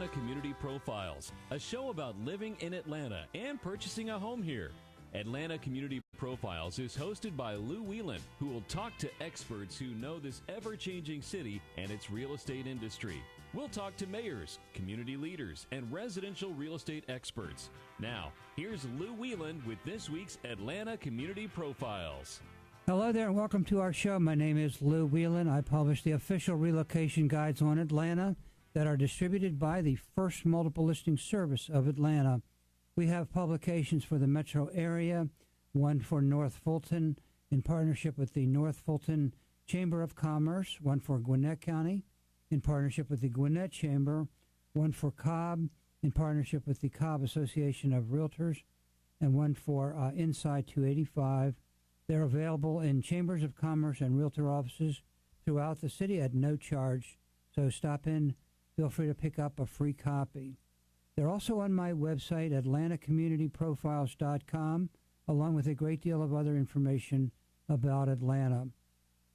Atlanta Community Profiles, a show about living in Atlanta and purchasing a home here. Atlanta Community Profiles is hosted by Lou Wieland, who will talk to experts who know this ever-changing city and its real estate industry. We'll talk to mayors, community leaders, and residential real estate experts. Now, here's Lou Wieland with this week's Atlanta Community Profiles. Hello there and welcome to our show. My name is Lou Wieland. I publish the official relocation guides on Atlanta that are distributed by the First Multiple Listing Service of Atlanta. We have publications for the metro area, one for North Fulton in partnership with the North Fulton Chamber of Commerce, one for Gwinnett County in partnership with the Gwinnett Chamber, one for Cobb in partnership with the Cobb Association of Realtors, and one for Inside 285. They're available in chambers of commerce and realtor offices throughout the city at no charge. So stop in. Feel free to pick up a free copy. They're also on my website, AtlantaCommunityProfiles.com, along with a great deal of other information about Atlanta.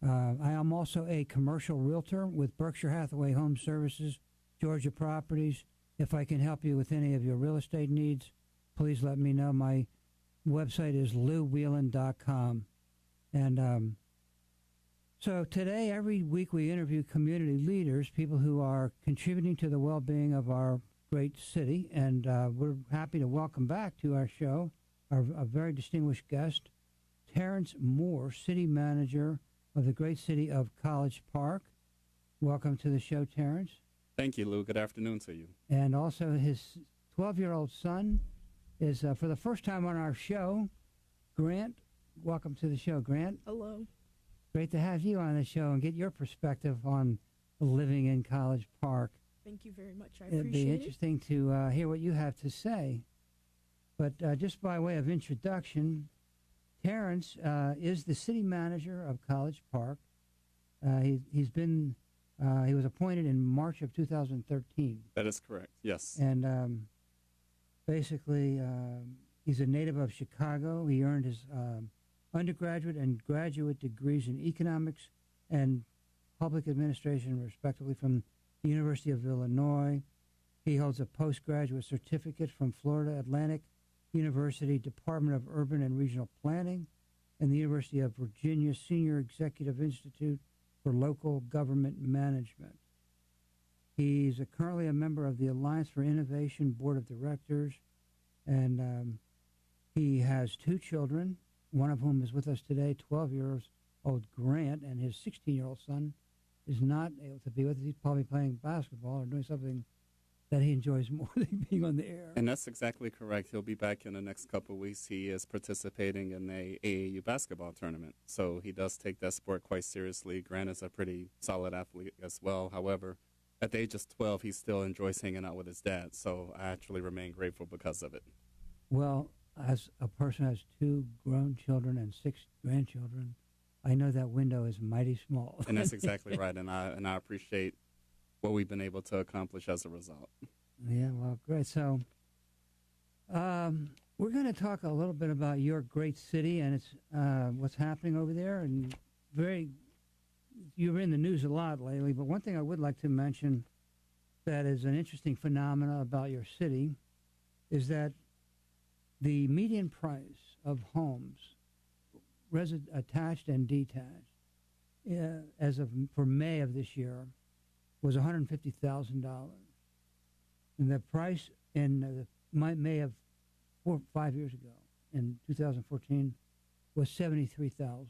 I am also a commercial realtor with Berkshire Hathaway Home Services, Georgia Properties. If I can help you with any of your real estate needs, please let me know. My website is LouWieland.com. And so today, every week, we interview community leaders, people who are contributing to the well-being of our great city. And we're happy to welcome back to our show a very distinguished guest, Terrence Moore, City Manager of the great city of College Park. Welcome to the show, Terrence. Thank you, Lou. Good afternoon to you. And also his 12-year-old son is, for the first time on our show, Grant. Welcome to the show, Grant. Hello. Great to have you on the show and get your perspective on living in College Park. Thank you very much. I It'd appreciate be interesting to hear what you have to say. But just by way of introduction, Terrence is the city manager of College Park. He was appointed in March of 2013. That is correct, yes. And basically, he's a native of Chicago. He earned his undergraduate and graduate degrees in economics and public administration, respectively, from the University of Illinois. He holds a postgraduate certificate from Florida Atlantic University Department of Urban and Regional Planning and the University of Virginia Senior Executive Institute for Local Government Management. He's currently a member of the Alliance for Innovation Board of Directors, and he has two children, one of whom is with us today, 12-year-old Grant, and his 16-year-old son is not able to be with us. He's probably playing basketball or doing something that he enjoys more than being on the air. And that's exactly correct. He'll be back in the next couple of weeks. He is participating in a AAU basketball tournament, so he does take that sport quite seriously. Grant is a pretty solid athlete as well. However, at the age of 12, he still enjoys hanging out with his dad, so I actually remain grateful because of it. Well, as a person who has two grown children and 6 grandchildren, I know that window is mighty small. And that's exactly right, and I appreciate what we've been able to accomplish as a result. Yeah, well, great. So we're going to talk a little bit about your great city and its what's happening over there. And you're in the news a lot lately, but one thing I would like to mention that is an interesting phenomena about your city is that the median price of homes, attached and detached, for May of this year, was $150,000, and the price in May of 5 years ago, in 2014, was $73,000.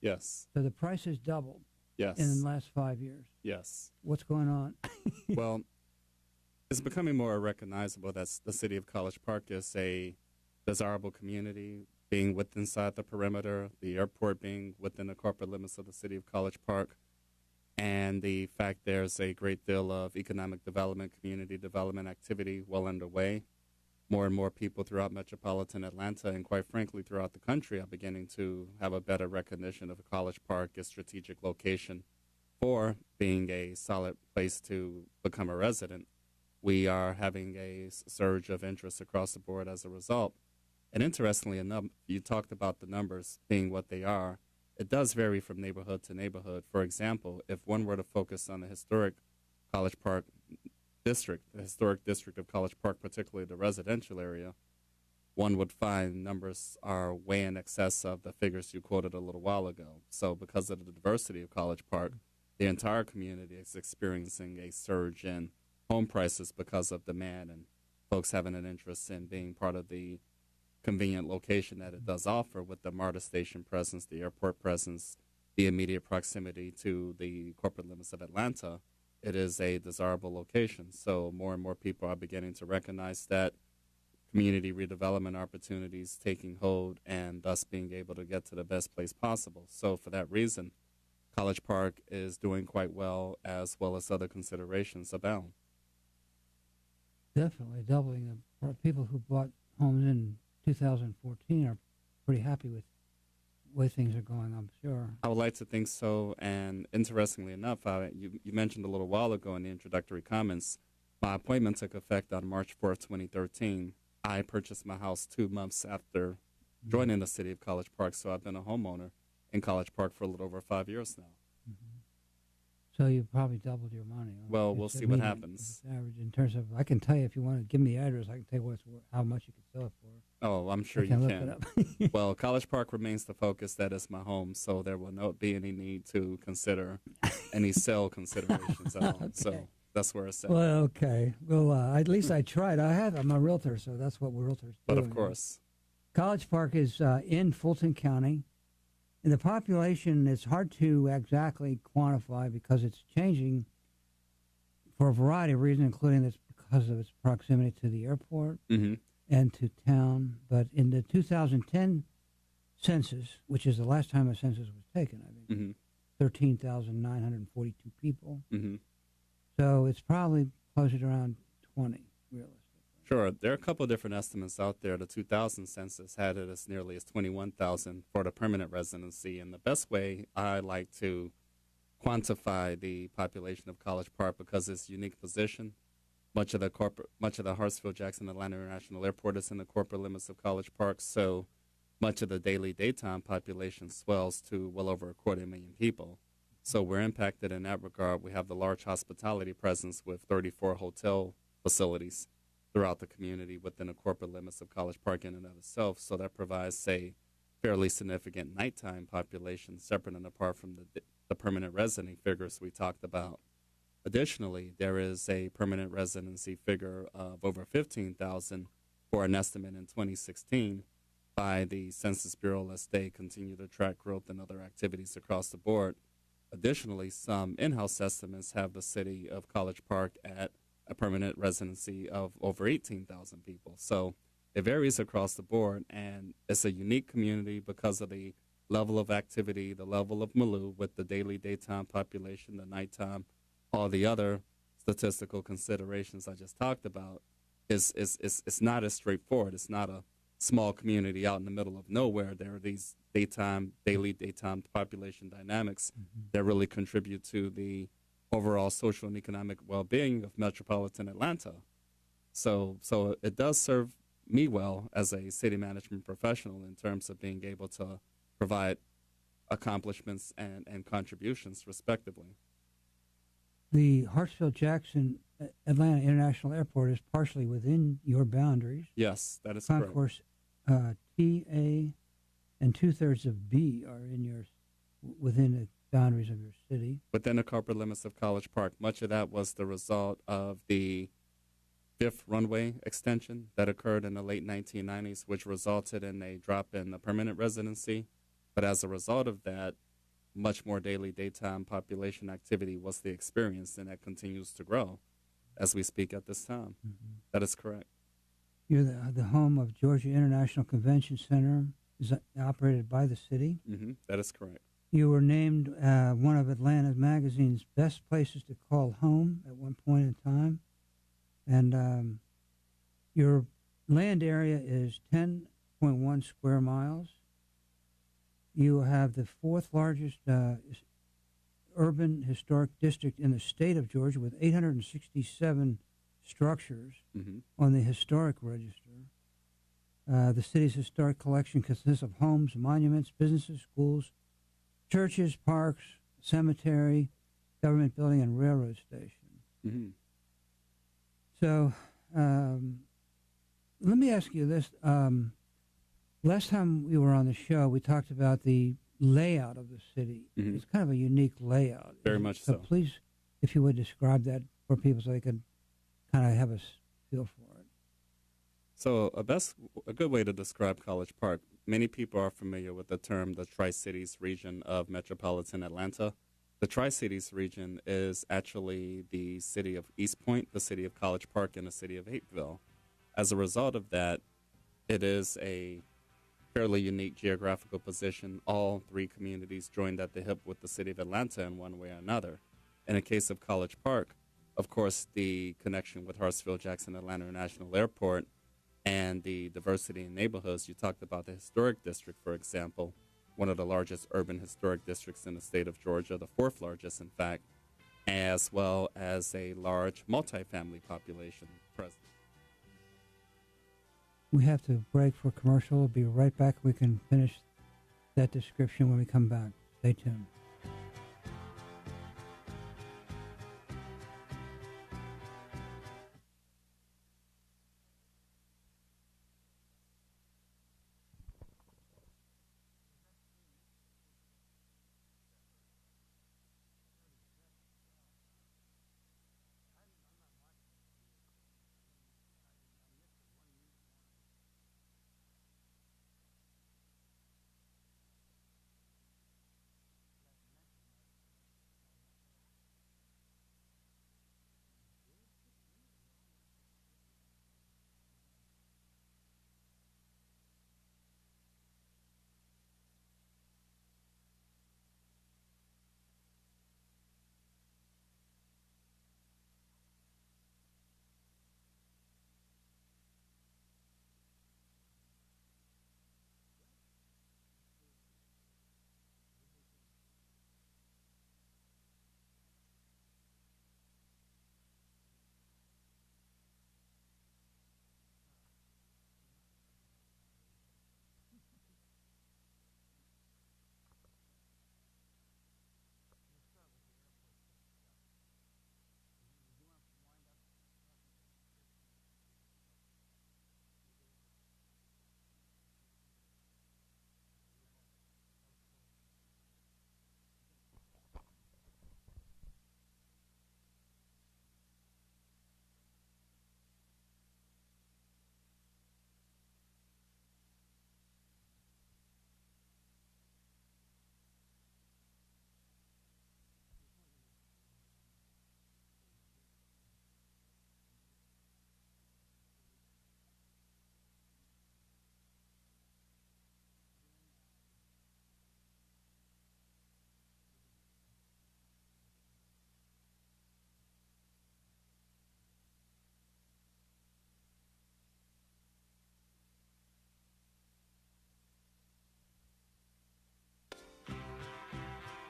Yes. So the price has doubled. Yes. In the last 5 years. Yes. What's going on? Well, it's becoming more recognizable that the city of College Park is a desirable community, being within inside the perimeter, the airport being within the corporate limits of the city of College Park, and the fact there's a great deal of economic development, community development activity well underway. More and more people throughout metropolitan Atlanta and, quite frankly, throughout the country are beginning to have a better recognition of College Park, its strategic location, for being a solid place to become a resident. We are having a surge of interest across the board as a result. And interestingly enough, you talked about the numbers being what they are. It does vary from neighborhood to neighborhood. For example, if one were to focus on the historic College Park district, the historic district of College Park, particularly the residential area, one would find numbers are way in excess of the figures you quoted a little while ago. So because of the diversity of College Park, the entire community is experiencing a surge in home prices because of demand and folks having an interest in being part of the convenient location that it does offer with the MARTA station presence, the airport presence, the immediate proximity to the corporate limits of Atlanta. It is a desirable location. So more and more people are beginning to recognize that community redevelopment opportunities taking hold and thus being able to get to the best place possible. So for that reason, College Park is doing quite well as other considerations abound. Definitely doubling the people who bought homes in 2014 are pretty happy with the way things are going, I'm sure. I would like to think so. And interestingly enough, you mentioned a little while ago in the introductory comments, my appointment took effect on March 4th, 2013. I purchased my house 2 months after joining the city of College Park, so I've been a homeowner in College Park for a little over 5 years now. So you probably doubled your money. Well, we'll see what happens. Average in terms of, I can tell you if you want to give me the address, I can tell you how much you can sell it for. Oh, I'm sure you can. can. Look it up. Well, College Park remains the focus. That is my home, so there will not be any need to consider any sale considerations at all. Okay. So that's where it's at. Well, okay. Well, at least I tried. I'm a realtor, so that's what realtors do. But of course. College Park is in Fulton County. And the population is hard to exactly quantify because it's changing for a variety of reasons, including this because of its proximity to the airport and to town. But in the 2010 census, which is the last time a census was taken, I think, 13,942 people. So it's probably closer to around 20, realistically. Sure. There are a couple of different estimates out there. The 2000 census had it as nearly as 21,000 for the permanent residency. And the best way I like to quantify the population of College Park, because of its unique position, much of the Hartsfield-Jackson Atlanta International Airport is in the corporate limits of College Park. So much of the daily daytime population swells to well over 250,000 people. So we're impacted in that regard. We have the large hospitality presence with 34 hotel facilities throughout the community within the corporate limits of College Park in and of itself. So that provides a fairly significant nighttime population separate and apart from the permanent resident figures we talked about. Additionally, there is a permanent residency figure of over 15,000 for an estimate in 2016 by the Census Bureau as they continue to track growth and other activities across the board. Additionally, some in-house estimates have the city of College Park at a permanent residency of over 18,000 people. So it varies across the board, and it's a unique community because of the level of activity, the level of milieu with the daily daytime population, the nighttime, all the other statistical considerations I just talked about. It's not as straightforward. It's not a small community out in the middle of nowhere. There are these daily daytime population dynamics that really contribute to the overall social and economic well-being of metropolitan Atlanta. So it does serve me well as a city management professional in terms of being able to provide accomplishments and contributions respectively. The Hartsfield-Jackson Atlanta International Airport is partially within your boundaries. Yes, that is Concourse T, A, and 2/3 of B are within the boundaries of your city. Within the corporate limits of College Park, much of that was the result of the 5th runway extension that occurred in the late 1990s, which resulted in a drop in the permanent residency. But as a result of that, much more daily daytime population activity was the experience, and that continues to grow as we speak at this time. That is correct. You're the home of Georgia International Convention Center, is operated by the city. That is correct. You were named one of Atlanta Magazine's best places to call home at one point in time. And your land area is 10.1 square miles. You have the 4th largest urban historic district in the state of Georgia with 867 structures on the historic register. The city's historic collection consists of homes, monuments, businesses, schools, churches, parks, cemetery, government building, and railroad station. So let me ask you this. Last time we were on the show, we talked about the layout of the city. Mm-hmm. It's kind of a unique layout. Very much so. Please, if you would describe that for people so they could kind of have a feel for it. So a good way to describe College Park, many people are familiar with the term the Tri-Cities region of metropolitan Atlanta. The Tri-Cities region is actually the city of East Point, the city of College Park, and the city of Hapeville. As a result of that, it is a fairly unique geographical position. All three communities joined at the hip with the city of Atlanta in one way or another. In the case of College Park, of course, the connection with Hartsfield-Jackson Atlanta International Airport and the diversity in neighborhoods. You talked about the historic district, for example, one of the largest urban historic districts in the state of Georgia, the fourth largest, in fact, as well as a large multifamily population present. We have to break for commercial. We'll be right back. We can finish that description when we come back. Stay tuned.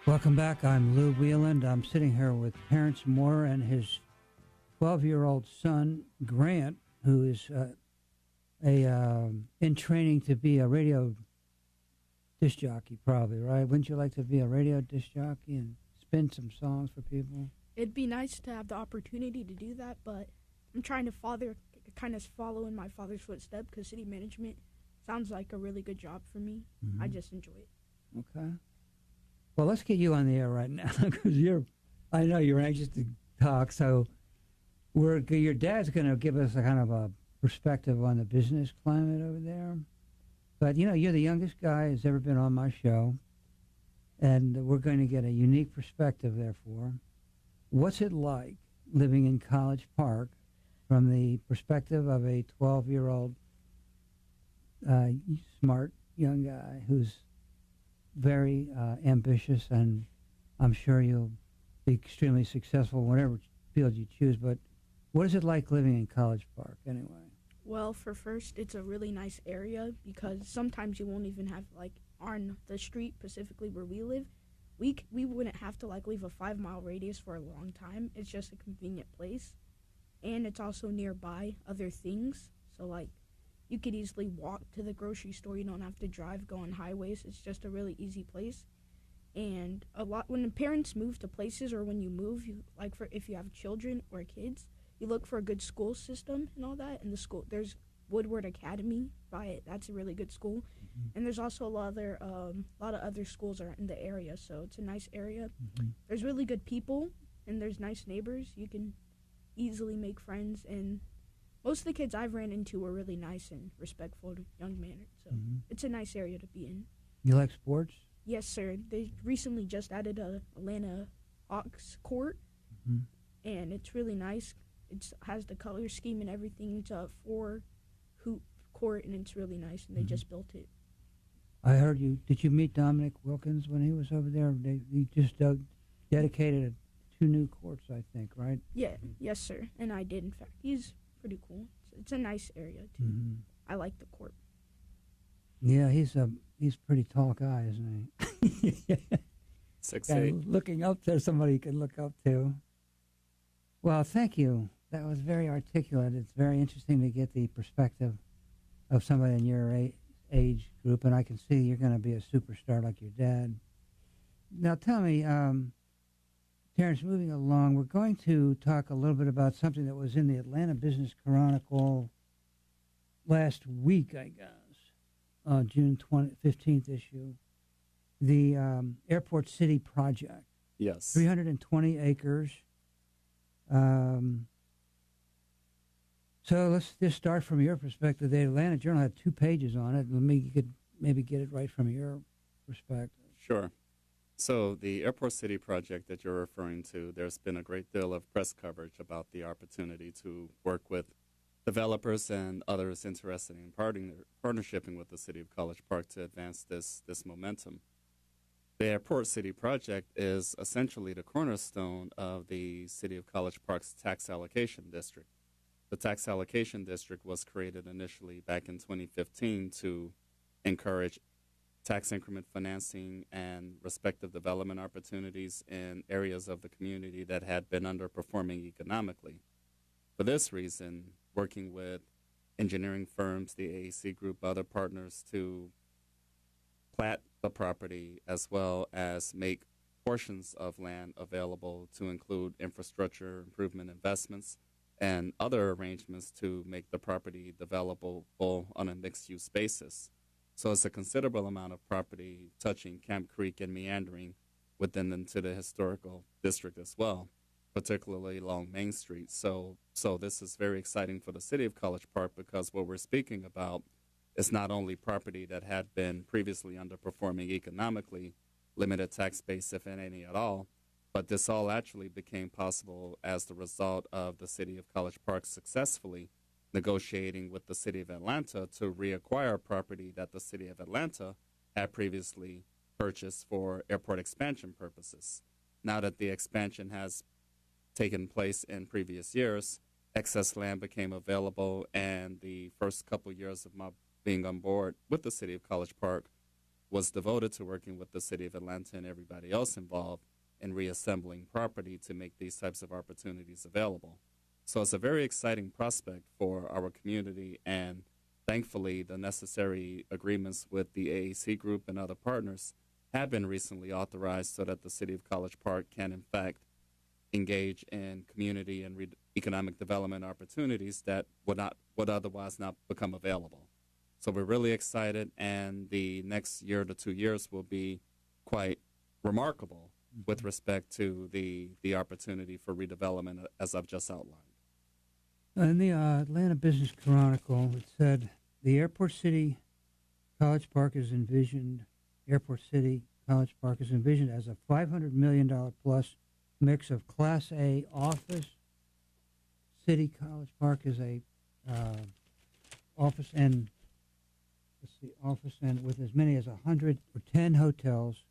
Welcome back. I'm Lou Wieland. I'm sitting here with Terrence Moore and his 12-year-old son, Grant, who is in training to be a radio disc jockey, probably, right? Wouldn't you like to be a radio disc jockey and spin some songs for people? It'd be nice to have the opportunity to do that, but I'm trying to kind of follow in my father's footsteps because city management sounds like a really good job for me. Mm-hmm. I just enjoy it. Okay. Well, let's get you on the air right now because I know you're anxious to talk. So your dad's going to give us a kind of a perspective on the business climate over there. But, you're the youngest guy who's ever been on my show, and we're going to get a unique perspective, therefore. What's it like living in College Park from the perspective of a 12-year-old smart young guy who's very ambitious, and I'm sure you'll be extremely successful whatever field you choose. But what is it like living in College Park anyway? Well, for first, it's a really nice area because sometimes you won't even have, on the street, specifically where we live, we wouldn't have to, leave a 5-mile radius for a long time. It's just a convenient place. And it's also nearby other things. So, you could easily walk to the grocery store. You don't have to drive, go on highways. It's just a really easy place. And when the parents move to places or when you move, if you have children or kids, you look for a good school system and all that. And the school, there's Woodward Academy by it. That's a really good school. And there's also a lot of other schools are in the area, so it's a nice area. There's really good people, and there's nice neighbors. You can easily make friends, and most of the kids I've ran into were really nice and respectful, young-mannered. So it's a nice area to be in. You like sports? Yes, sir. They recently just added a Atlanta Hawks court, and it's really nice. It has the color scheme and everything. It's a 4-hoop court, and it's really nice, and they just built it. I heard you. Did you meet Dominic Wilkins when he was over there? He just dedicated 2 new courts, I think, right? Yeah, yes, sir. And I did, in fact. He's pretty cool. It's a nice area, too. I like the court. Yeah, he's a pretty tall guy, isn't he? 6'8". Looking up to somebody you can look up to. Well, thank you. That was very articulate. It's very interesting to get the perspective of somebody in your age group, and I can see you're going to be a superstar like your dad. Now, tell me, Terrence, moving along, we're going to talk a little bit about something that was in the Atlanta Business Chronicle last week, I guess, June 15th issue, the Airport City Project. Yes. 320 acres. So let's just start from your perspective. The Atlanta Journal had 2 pages on it. You could maybe get it right from your perspective. Sure. So the Airport City project that you're referring to, there's been a great deal of press coverage about the opportunity to work with developers and others interested in partnershiping with the city of College Park to advance this momentum. The Airport City project is essentially the cornerstone of the city of College Park's tax allocation district. The tax allocation district was created initially back in 2015 to encourage tax increment financing and respective development opportunities in areas of the community that had been underperforming economically. For this reason, working with engineering firms, the AAC Group, other partners to plat the property as well as make portions of land available to include infrastructure improvement investments and other arrangements to make the property developable on a mixed-use basis. So it's a considerable amount of property touching Camp Creek and meandering within into the historical district as well, particularly along Main Street. So this is very exciting for the city of College Park because what we're speaking about is not only property that had been previously underperforming economically, limited tax base, if any at all, but this all actually became possible as the result of the city of College Park successfully negotiating with the city of Atlanta to reacquire property that the city of Atlanta had previously purchased for airport expansion purposes. Now that the expansion has taken place in previous years, excess land became available, and the first couple years of my being on board with the city of College Park was devoted to working with the city of Atlanta and everybody else involved in reassembling property to make these types of opportunities available. So it's a very exciting prospect for our community, and thankfully the necessary agreements with the AAC Group and other partners have been recently authorized so that the city of College Park can in fact engage in community and economic development opportunities that would otherwise not become available. So we're really excited, and the next year to 2 years will be quite remarkable with respect to the opportunity for redevelopment as I've just outlined. In the Atlanta Business Chronicle, it said the Airport City College Park is envisioned as a $500 million plus mix of Class A office. City College Park is a office and with as many as 110 hotels,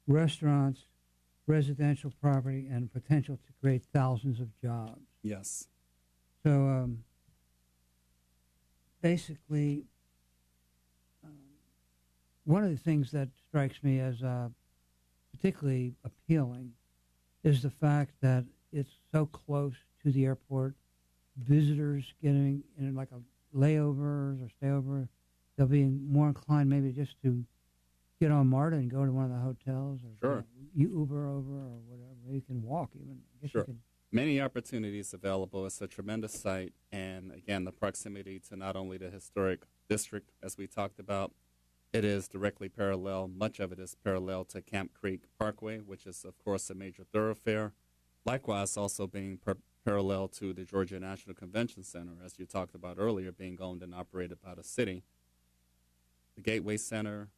restaurants, residential property, and potential to create thousands of jobs. Yes. So basically, one of the things that strikes me as particularly appealing is the fact that it's so close to the airport. Visitors getting in like a layovers or stayover, they'll be more inclined maybe just to get on MARTA and go to one of the hotels, or sure, you Uber over or whatever. You can walk even. I guess sure. You can many opportunities available. It's a tremendous site, and again, the proximity to not only the historic district, as we talked about, it is directly parallel. Much of it is parallel to Camp Creek Parkway, which is, of course, a major thoroughfare. Likewise, also being parallel to the Georgia National Convention Center, as you talked about earlier, being owned and operated by the city. The Gateway Center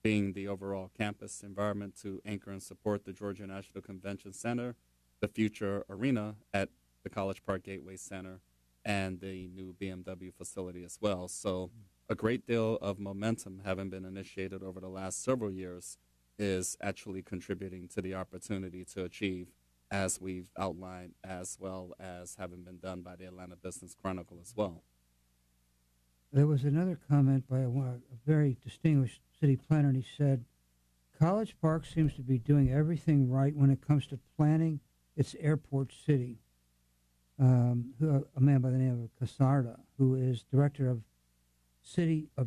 being the overall campus environment to anchor and support the Georgia National Convention Center, the future arena at the College Park Gateway Center, and the new BMW facility as well. So a great deal of momentum having been initiated over the last several years is actually contributing to the opportunity to achieve, as we've outlined, as well as having been done by the Atlanta Business Chronicle as well. There was another comment by a very distinguished city planner, and he said, College Park seems to be doing everything right when it comes to planning its airport city. A man by the name of Casarda, who is director of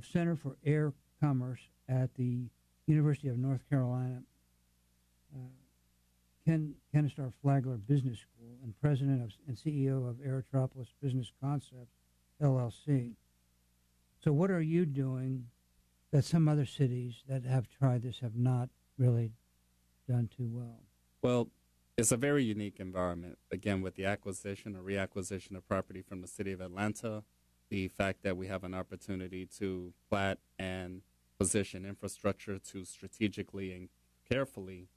Center for Air Commerce at the University of North Carolina, Kennesaw Flagler Business School, and president and CEO of Aerotropolis Business Concepts, LLC. So what are you doing that some other cities that have tried this have not really done too well? Well, it's a very unique environment, again, with the acquisition or reacquisition of property from the city of Atlanta, the fact that we have an opportunity to plat and position infrastructure to strategically and carefully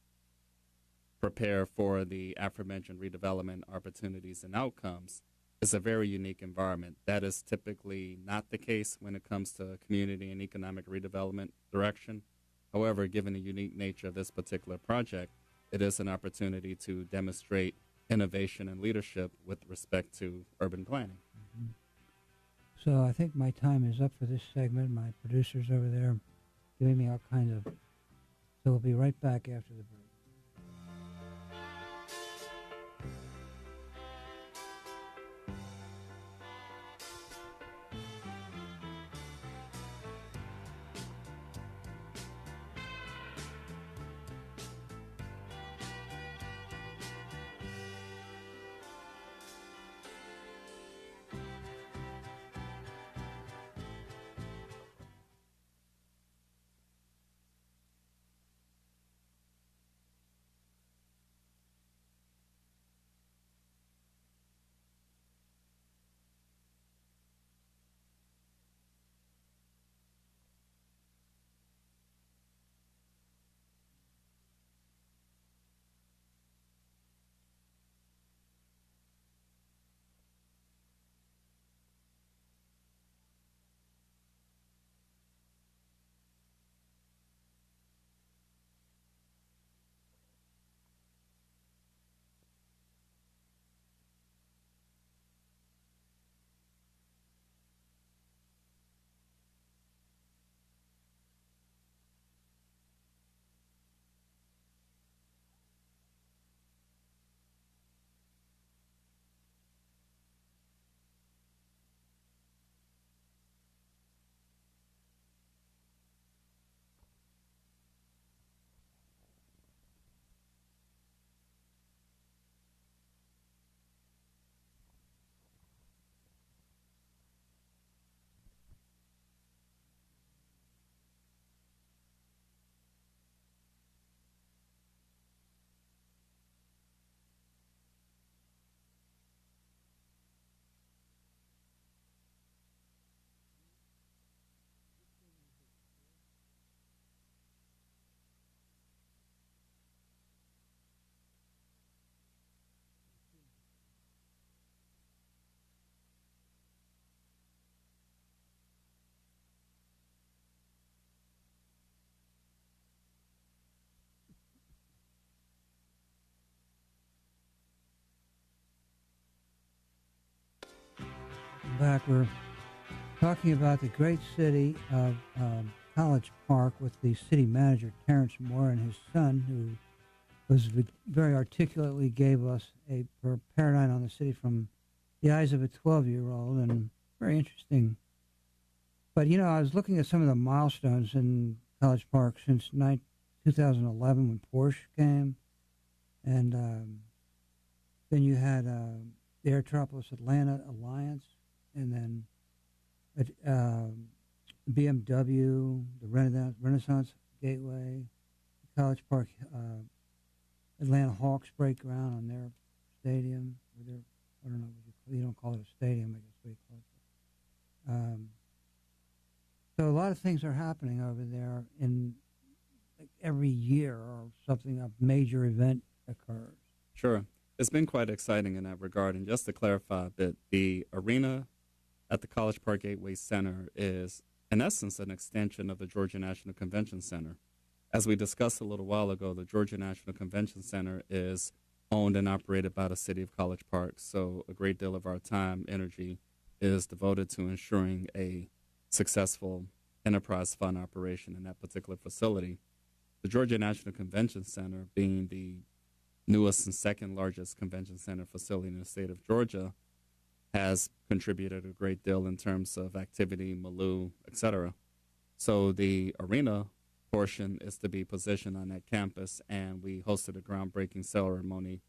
prepare for the aforementioned redevelopment opportunities and outcomes is a very unique environment. That is typically not the case when it comes to community and economic redevelopment direction. However, given the unique nature of this particular project, it is an opportunity to demonstrate innovation and leadership with respect to urban planning. Mm-hmm. So I think my time is up for this segment. My producer's over there giving me all kinds of... So we'll be right back after the break. Back, we're talking about the great city of College Park with the city manager, Terrence Moore, and his son, who was very articulately gave us a paradigm on the city from the eyes of a 12-year-old, and very interesting. But, you know, I was looking at some of the milestones in College Park since 2011 when Porsche came, and Then you had the Aerotropolis Atlanta Alliance, and then BMW, the Renaissance Gateway, College Park, Atlanta Hawks break ground on their stadium. Or their, I don't know, you don't call it a stadium, I guess what you call it. So a lot of things are happening over there in like every year or something, a major event occurs. Sure. It's been quite exciting in that regard. And just to clarify a bit, the arena at the College Park Gateway Center is, in essence, an extension of the Georgia National Convention Center. As we discussed a little while ago, the Georgia National Convention Center is owned and operated by the city of College Park. So a great deal of our time, energy is devoted to ensuring a successful enterprise fund operation in that particular facility. The Georgia National Convention Center, being the newest and second largest convention center facility in the state of Georgia, has contributed a great deal in terms of activity, Malou, etc. So the arena portion is to be positioned on that campus, and we hosted a groundbreaking ceremony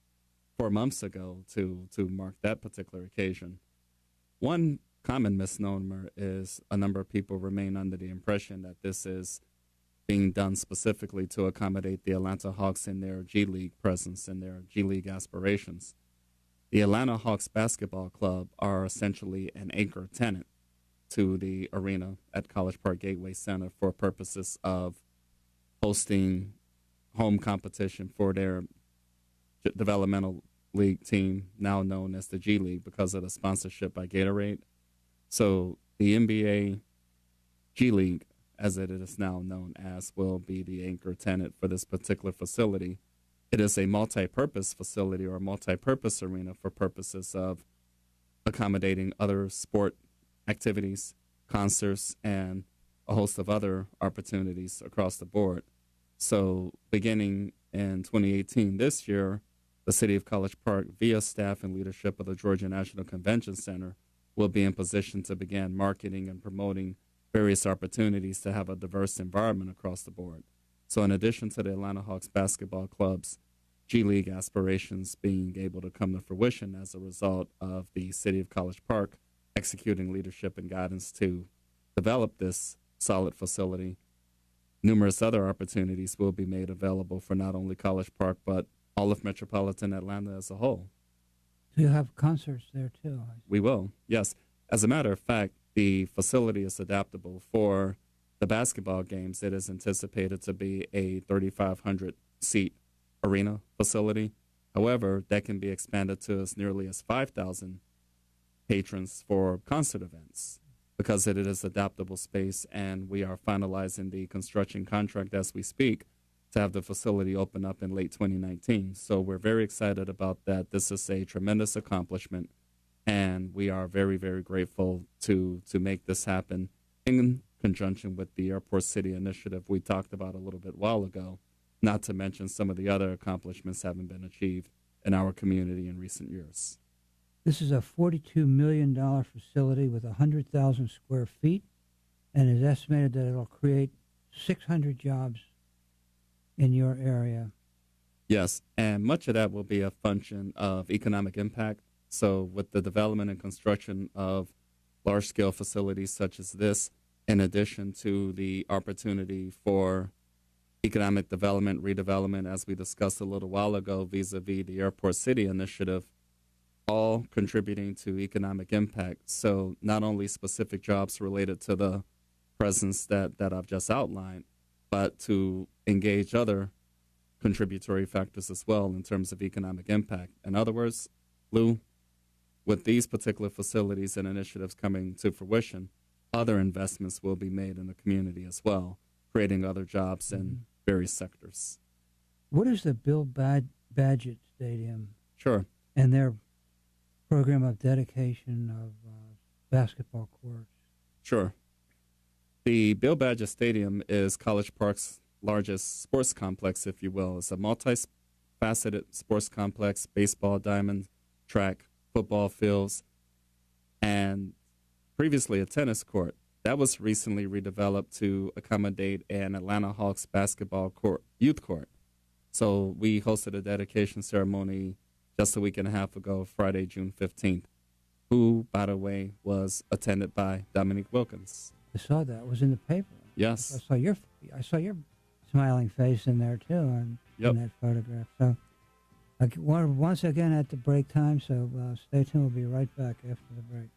4 months ago to mark that particular occasion. One common misnomer is a number of people remain under the impression that this is being done specifically to accommodate the Atlanta Hawks in their G League presence and their G League aspirations. The Atlanta Hawks Basketball Club are essentially an anchor tenant to the arena at College Park Gateway Center for purposes of hosting home competition for their developmental league team, now known as the G League, because of the sponsorship by Gatorade. So the NBA G League, as it is now known as, will be the anchor tenant for this particular facility. It is a multi-purpose facility or a multi-purpose arena for purposes of accommodating other sport activities, concerts, and a host of other opportunities across the board. So beginning in 2018, this year, the City of College Park, via staff and leadership of the Georgia National Convention Center, will be in position to begin marketing and promoting various opportunities to have a diverse environment across the board. So in addition to the Atlanta Hawks Basketball Club's G League aspirations being able to come to fruition as a result of the City of College Park executing leadership and guidance to develop this solid facility, numerous other opportunities will be made available for not only College Park, but all of metropolitan Atlanta as a whole. So you'll have concerts there too? We will, yes. As a matter of fact, the facility is adaptable for the basketball games. It is anticipated to be a 3,500-seat arena facility. However, that can be expanded to as nearly as 5,000 patrons for concert events because it is adaptable space, and we are finalizing the construction contract as we speak to have the facility open up in late 2019. So we're very excited about that. This is a tremendous accomplishment, and we are very, very grateful to make this happen in conjunction with the Airport City initiative we talked about a little bit while ago, not to mention some of the other accomplishments having been achieved in our community in recent years. This is a $42 million facility with 100,000 square feet, and it is estimated that it'll create 600 jobs in your area. Yes, and much of that will be a function of economic impact. So with the development and construction of large-scale facilities such as this, in addition to the opportunity for economic development, redevelopment, as we discussed a little while ago, vis-a-vis the Airport City initiative, all contributing to economic impact. So not only specific jobs related to the presence that I've just outlined, but to engage other contributory factors as well in terms of economic impact. In other words, Lou, with these particular facilities and initiatives coming to fruition, other investments will be made in the community as well, creating other jobs in various sectors. What is the Bill Badgett Stadium? Sure. And their program of dedication of basketball courts? Sure. The Bill Badgett Stadium is College Park's largest sports complex, if you will. It's a multifaceted sports complex, baseball diamond, track, football fields, and previously a tennis court. That was recently redeveloped to accommodate an Atlanta Hawks basketball court, youth court. So we hosted a dedication ceremony just a week and a half ago, Friday, June 15th, who, by the way, was attended by Dominique Wilkins. I saw that. It was in the paper. Yes. I saw your smiling face in there too, in that photograph. So, we're once again at the break time. So stay tuned. We'll be right back after the break.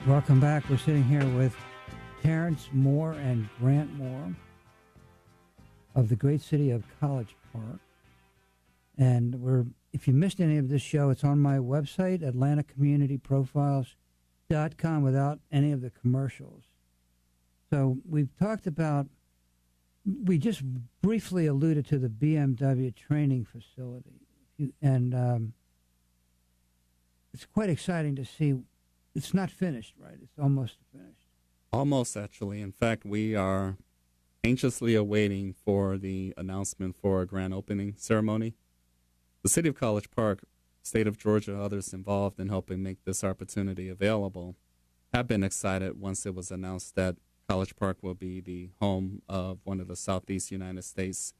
Welcome back. We're sitting here with Terrence Moore and Grant Moore of the great city of College Park. And if you missed any of this show, it's on my website, AtlantaCommunityProfiles.com, without any of the commercials. So we just briefly alluded to the BMW training facility. And it's quite exciting to see. It's not finished, right? It's almost finished. Almost, actually. In fact, we are anxiously awaiting for the announcement for a grand opening ceremony. The City of College Park, State of Georgia, others involved in helping make this opportunity available, have been excited once it was announced that College Park will be the home of one of the Southeast United States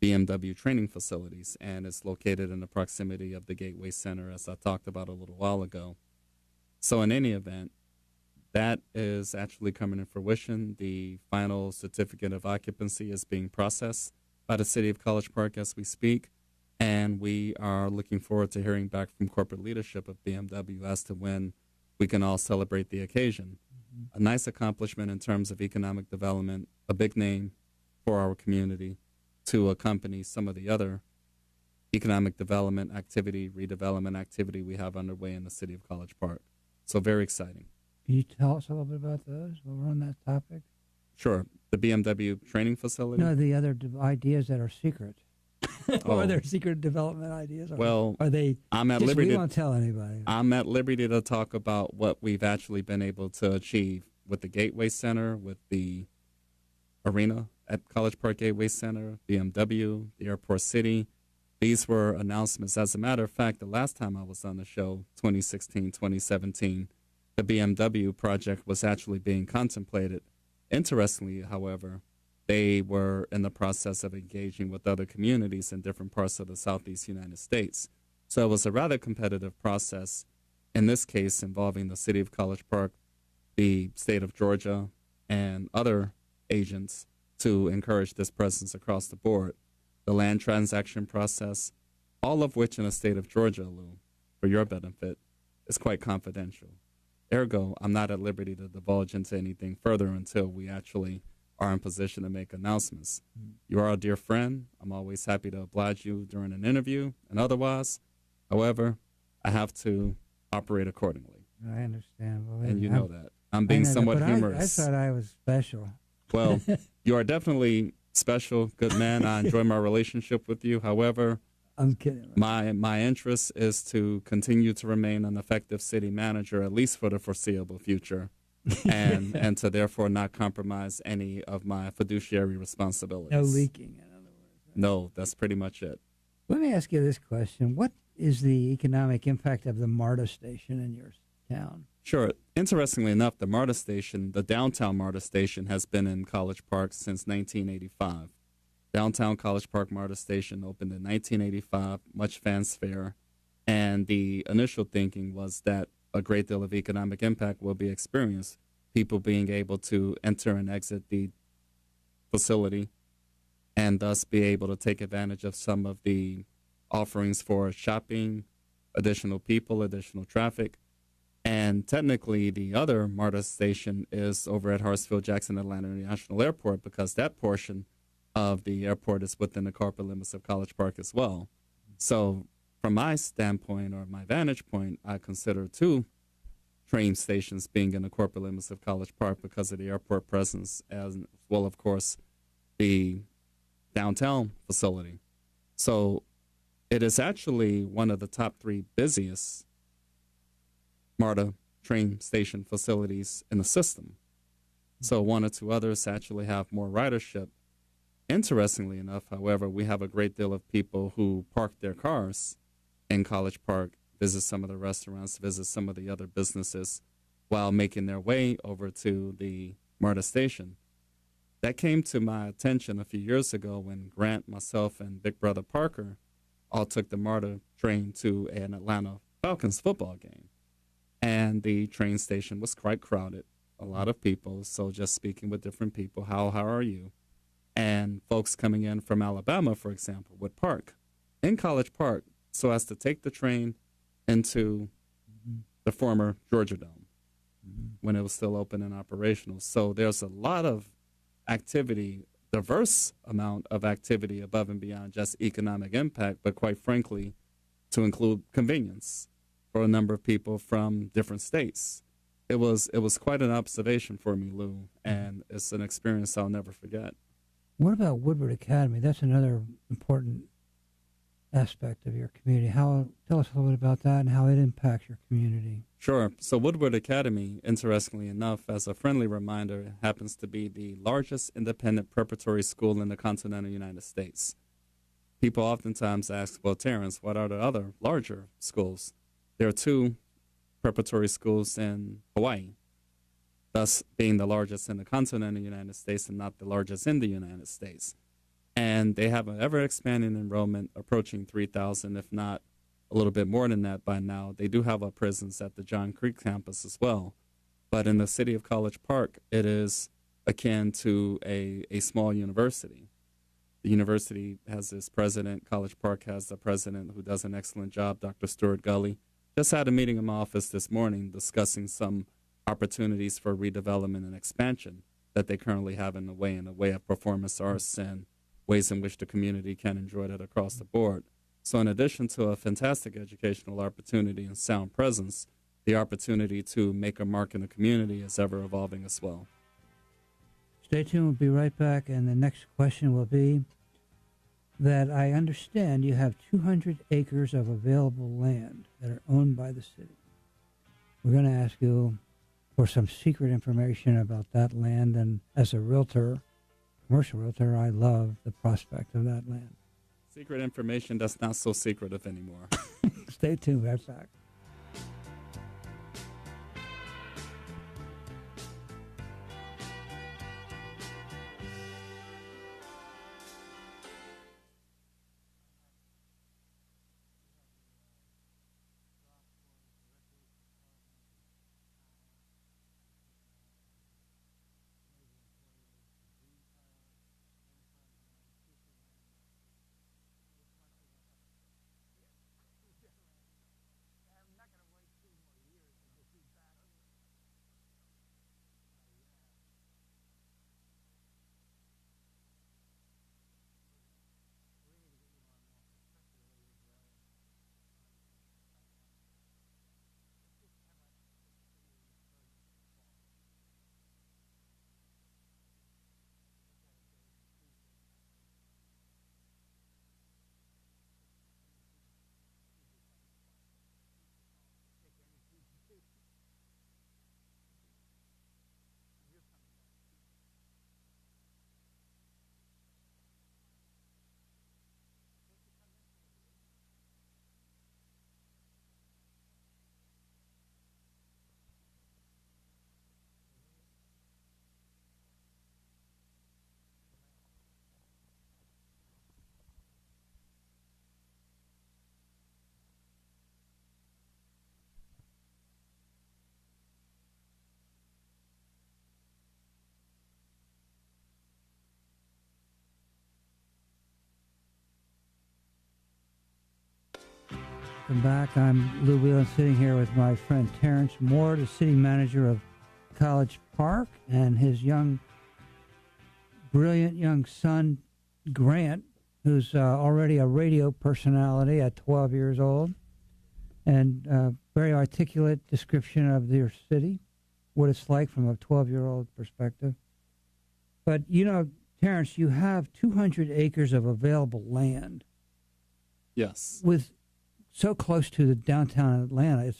BMW training facilities, and it's located in the proximity of the Gateway Center, as I talked about a little while ago. So in any event, that is actually coming to fruition. The final certificate of occupancy is being processed by the City of College Park as we speak, and we are looking forward to hearing back from corporate leadership of BMW as to when we can all celebrate the occasion. Mm-hmm. A nice accomplishment in terms of economic development, a big name for our community to accompany some of the other economic development activity, redevelopment activity we have underway in the City of College Park. So very exciting. Can you tell us a little bit about those while we're on that topic? Sure. The BMW training facility? No, the other ideas that are secret. Are there secret development ideas? Or are they I'm at liberty we won't tell anybody? I'm at liberty to talk about what we've actually been able to achieve with the Gateway Center, with the arena at College Park Gateway Center, BMW, the Airport City. These were announcements. As a matter of fact, the last time I was on the show, 2016, 2017, the BMW project was actually being contemplated. Interestingly, however, they were in the process of engaging with other communities in different parts of the Southeast United States. So it was a rather competitive process, in this case involving the City of College Park, the state of Georgia, and other agents to encourage this presence across the board. The land transaction process, all of which in the state of Georgia, Lou, for your benefit, is quite confidential. Ergo, I'm not at liberty to divulge into anything further until we actually are in position to make announcements. You are a dear friend. I'm always happy to oblige you during an interview and otherwise. However, I have to operate accordingly. I understand. Well, And you know that. I'm being somewhat humorous. I thought I was special. Well, you are definitely special, good man. I enjoy my relationship with you. However, I'm kidding. my interest is to continue to remain an effective city manager, at least for the foreseeable future, and to therefore not compromise any of my fiduciary responsibilities. No leaking, in other words. Right? No, that's pretty much it. Let me ask you this question. What is the economic impact of the MARTA station in your town? Sure. Interestingly enough, the MARTA station, the downtown MARTA station, has been in College Park since 1985. Downtown College Park MARTA station opened in 1985, much fanfare, and the initial thinking was that a great deal of economic impact will be experienced, people being able to enter and exit the facility and thus be able to take advantage of some of the offerings for shopping, additional people, additional traffic. And technically, the other MARTA station is over at Hartsfield-Jackson Atlanta International Airport, because that portion of the airport is within the corporate limits of College Park as well. So from my standpoint or my vantage point, I consider two train stations being in the corporate limits of College Park because of the airport presence, as well, of course, the downtown facility. So it is actually one of the top 3 busiest MARTA train station facilities in the system. So 1 or 2 others actually have more ridership. Interestingly enough, however, we have a great deal of people who park their cars in College Park, visit some of the restaurants, visit some of the other businesses while making their way over to the MARTA station. That came to my attention a few years ago when Grant, myself, and Big Brother Parker all took the MARTA train to an Atlanta Falcons football game. And the train station was quite crowded, a lot of people. So just speaking with different people, how are you? And folks coming in from Alabama, for example, would park in College Park so as to take the train into the former Georgia Dome when it was still open and operational. So there's a lot of activity, diverse amount of activity above and beyond just economic impact, but quite frankly, to include convenience for a number of people from different states. It was quite an observation for me, Lou, and it's an experience I'll never forget. What about Woodward Academy? That's another important aspect of your community. Tell us a little bit about that and how it impacts your community. Sure. So Woodward Academy, interestingly enough, as a friendly reminder, happens to be the largest independent preparatory school in the continental United States. People oftentimes ask, well, Terrence, what are the other larger schools? There are 2 preparatory schools in Hawaii, thus being the largest in the continental United States and not the largest in the United States. And they have an ever-expanding enrollment approaching 3,000, if not a little bit more than that by now. They do have a presence at the John Creek campus as well. But in the city of College Park, it is akin to a small university. The university has its president. College Park has the president who does an excellent job, Dr. Stuart Gully. Just had a meeting in my office this morning discussing some opportunities for redevelopment and expansion that they currently have in the way of performance arts and ways in which the community can enjoy that across the board. So in addition to a fantastic educational opportunity and sound presence, the opportunity to make a mark in the community is ever evolving as well. Stay tuned. We'll be right back. And the next question will be that I understand you have 200 acres of available land that are owned by the city. We're going to ask you for some secret information about that land. And as a realtor, commercial realtor, I love the prospect of that land. Secret information that's not so secretive anymore. Stay tuned. Right back. Welcome back. I'm Lou Wieland, sitting here with my friend Terrence Moore, the city manager of College Park, and his brilliant young son, Grant, who's already a radio personality at 12 years old, and very articulate description of their city, what it's like from a 12-year-old perspective. But, Terrence, you have 200 acres of available land. Yes. With so close to the downtown Atlanta,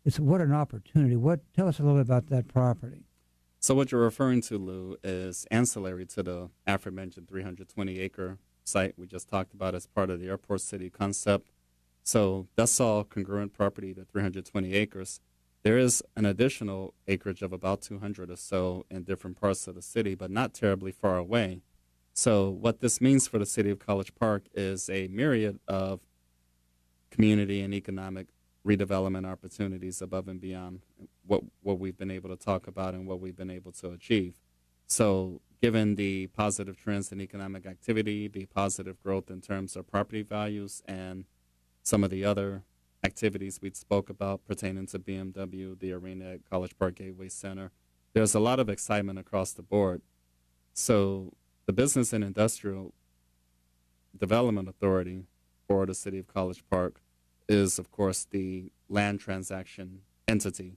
it's what an opportunity. Tell us a little bit about that property. So what you're referring to, Lou, is ancillary to the aforementioned 320-acre site we just talked about as part of the Airport City concept. So that's all congruent property to 320 acres. There is an additional acreage of about 200 or so in different parts of the city, but not terribly far away. So what this means for the city of College Park is a myriad of community and economic redevelopment opportunities above and beyond what we've been able to talk about and what we've been able to achieve. So given the positive trends in economic activity, the positive growth in terms of property values, and some of the other activities we spoke about pertaining to BMW, the arena at College Park Gateway Center, there's a lot of excitement across the board. So the Business and Industrial Development Authority for the City of College Park is, of course, the land transaction entity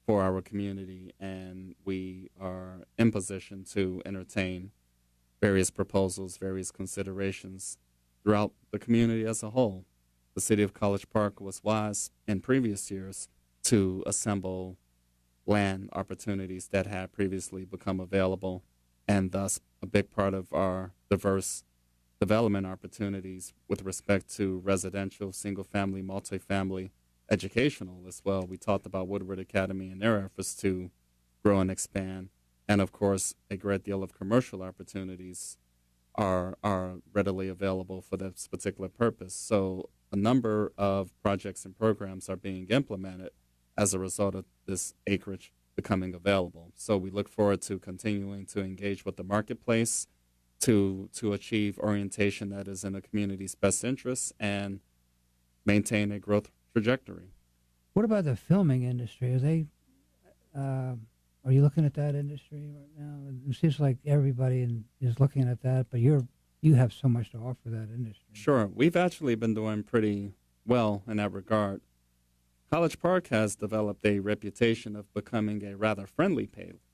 for our community, and we are in position to entertain various proposals, various considerations throughout the community as a whole. The City of College Park was wise in previous years to assemble land opportunities that had previously become available, and thus a big part of our diverse development opportunities with respect to residential, single-family, multifamily, educational as well. We talked about Woodward Academy and their efforts to grow and expand, and of course a great deal of commercial opportunities are readily available for this particular purpose. So a number of projects and programs are being implemented as a result of this acreage becoming available. So we look forward to continuing to engage with the marketplace to achieve orientation that is in the community's best interests and maintain a growth trajectory. What about the filming industry? Are you looking at that industry right now? It seems like everybody is looking at that, but you have so much to offer that industry. Sure. We've actually been doing pretty well in that regard. College Park has developed a reputation of becoming a rather friendly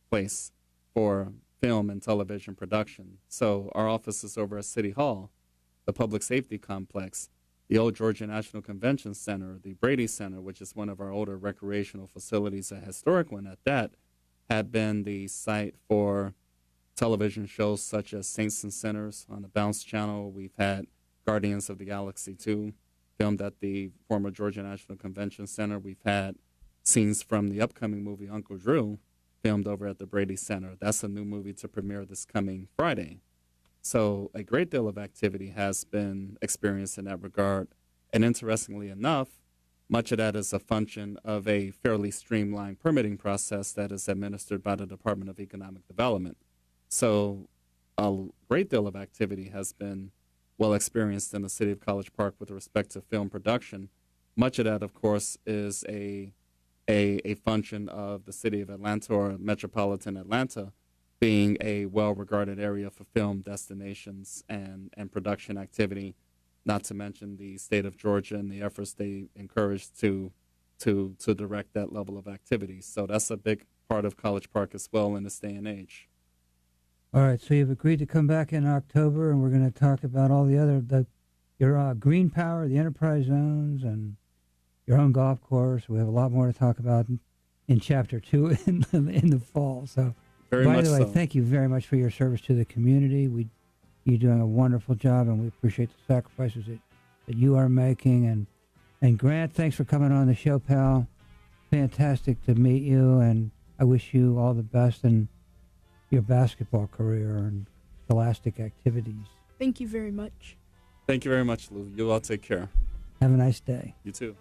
place for film and television production. So our office is over at City Hall, the Public Safety Complex, the old Georgia National Convention Center, the Brady Center, which is one of our older recreational facilities, a historic one at that, had been the site for television shows such as Saints and Sinners on the Bounce Channel. We've had Guardians of the Galaxy 2 filmed at the former Georgia National Convention Center. We've had scenes from the upcoming movie Uncle Drew filmed over at the Brady Center. That's a new movie to premiere this coming Friday. So a great deal of activity has been experienced in that regard. And interestingly enough, much of that is a function of a fairly streamlined permitting process that is administered by the Department of Economic Development. So a great deal of activity has been well experienced in the city of College Park with respect to film production. Much of that, of course, is a function of the city of Atlanta or metropolitan Atlanta being a well-regarded area for film destinations and production activity, not to mention the state of Georgia and the efforts they encourage to direct that level of activity. So that's a big part of College Park as well in this day and age. All right, so you've agreed to come back in October, and we're going to talk about all the other, your green power, the enterprise zones, and your own golf course. We have a lot more to talk about in Chapter 2 in the fall. So, by the way, thank you very much for your service to the community. You're doing a wonderful job, and we appreciate the sacrifices that you are making. And Grant, thanks for coming on the show, pal. Fantastic to meet you, and I wish you all the best in your basketball career and scholastic activities. Thank you very much. Thank you very much, Lou. You all take care. Have a nice day. You too.